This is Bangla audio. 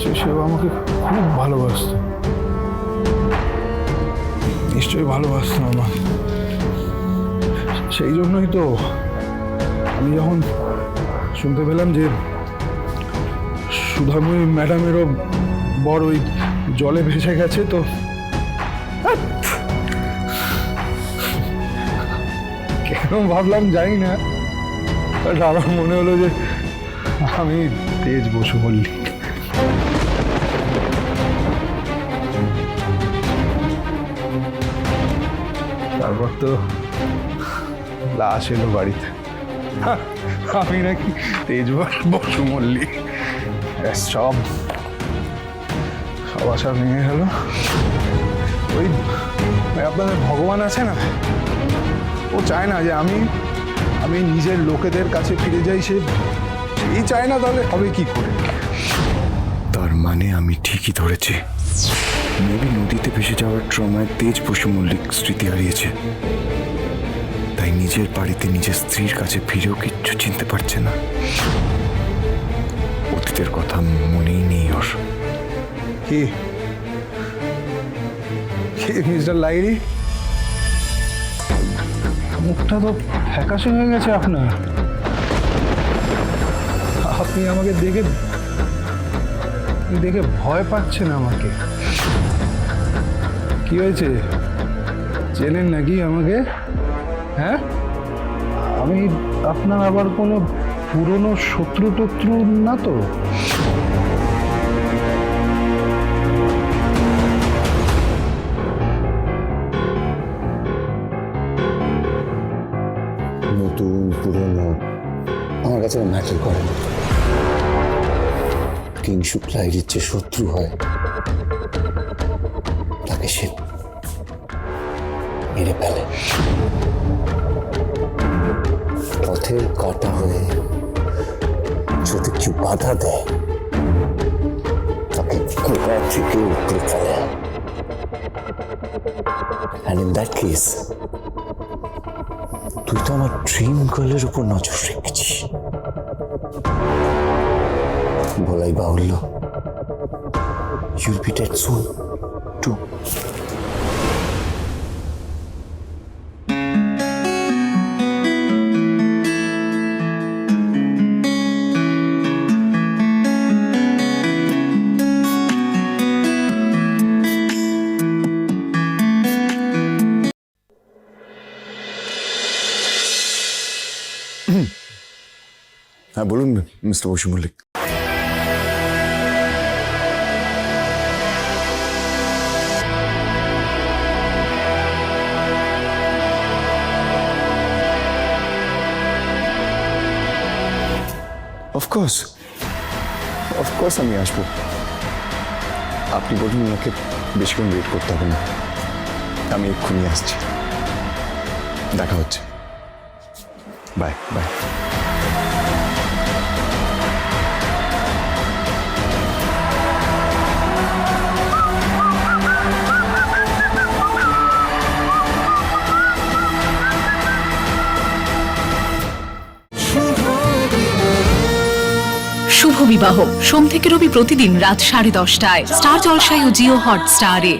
সেও আমাকে খুব ভালোবাসতো, নিশ্চয়ই ভালোবাসতো আমাকে। সেই জন্যই তো আমি যখন শুনতে পেলাম যে সুধাময়ী ম্যাডামেরও বড় ওই জলে ভেসে গেছে, তো কেন ভাবলাম জানি না, আমার মনে হলো যে আমি তেজ বসু মল্লিক। তারপর তো লাশ এলো বাড়িতে, আমি নাকি তেজ বসু মল্লিক। সব আশা ভেঙে গেল। ওই আপনাদের ভগবান আছে না, ও চায় না যে আমি নিজের লোকেদের কাছে ফিরে যাই, সেই চায় না, তাহলে হবে কি করে? তার মানে আমি ঠিকই ধরেছি, মেবি নদীতে ভেসে যাওয়ার ট্রমায় তেজ বসু মল্লিক স্মৃতি হারিয়েছে, তাই নিজের বাড়িতে নিজের স্ত্রীর কাছে ফিরেও কিচ্ছু চিনতে পারছে না। অতীতের কথা মনেই নেই ওর। কি মিস্টার লাইরি, মুখটা তো ফ্যাকাশে হয়ে গেছে আপনার। আপনি আমাকে দেখে ভয় পাচ্ছেন আমাকে। কি হয়েছে, চেনেন নাকি আমাকে? হ্যাঁ, আমি আপনার আবার কোনো পুরনো শত্রু টত্রু না তো? নতুন পুরনো আমার কাছে ম্যাটার করে না। কিংশুক লাইরির যে শত্রু হয় তাকে সে মেরে ফেলে। পথের কাটা হয়ে যদি কেউ বাধা দেয় তাকে গোড়া থেকে উপরে ফেলে। And in that case, তুই তো আমার ড্রিম গার্লের উপর নজর রেখেছিস। বলাই বাহুল্য, you'll be dead soon too. হ্যাঁ বলুন মিস্টার বসু মল্লিক। অফকোর্স আমি আসবো। আপনি বলুন, ওনাকে বেশিক্ষণ ওয়েট করতে হবে না, আমি এক্ষুনি আসছি। দেখা হচ্ছে, বাই বাই। শুভ বিবাহ সোম থেকে রবি প্রতিদিন রাত 10:30টায় স্টার জলসায় ও জিও হটস্টারে।